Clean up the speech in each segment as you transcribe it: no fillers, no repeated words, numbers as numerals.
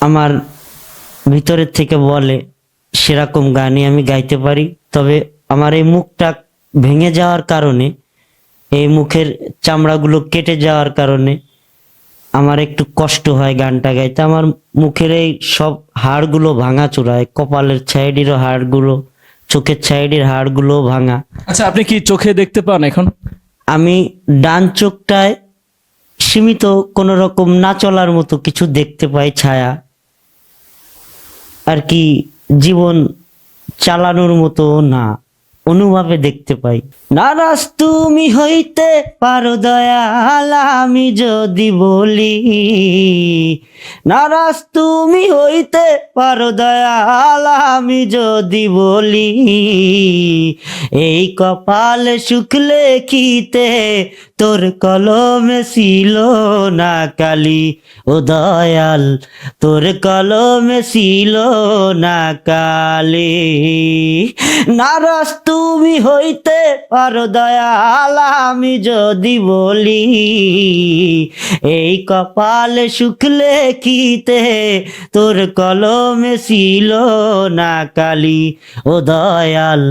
আমার ভিতরের থেকে বলে সেরকম গানই আমি গাইতে পারি। তবে আমার এই মুখটা ভেঙে যাওয়ার কারণে, এই মুখের চামড়াগুলো কেটে যাওয়ার কারণে আমার একটু কষ্ট হয় গানটা গাইতে। আমার মুখের এই সব হাড়গুলো ভাঙা চূড়ায়, কপালের সাইডেরও হাড়গুলো, চোখের সাইডের হাড়গুলো ভাঙা। আচ্ছা, আপনি কি চোখে দেখতে পান এখন? আমি ডান চোখটায় সীমিত কোন রকম না চলার মতো কিছু দেখতে পাই, ছায়া আর কি, জীবন চালানোর মতো না, অনুভবে দেখতে পাই। নারাজ তুমি হইতে পারো দয়াল আমি যদি বলি, নারাজ তুমি হইতে পারো দয়াল আমি যদি বলি, এই কপাল সুখ লেখিতে তোর কলমে ছিল না কালি, ও দয়াল তোর কলমে ছিল না কালি। নারাজ তুমি হইতে পারো দয়াল আমি যদি বলি, এই কপাল সুখ লেখিতে তোর কলমে ছিল না কালি, ও দয়াল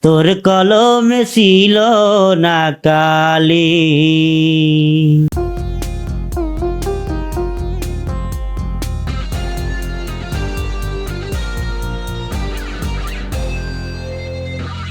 তোর কলমে ছিল না কালি।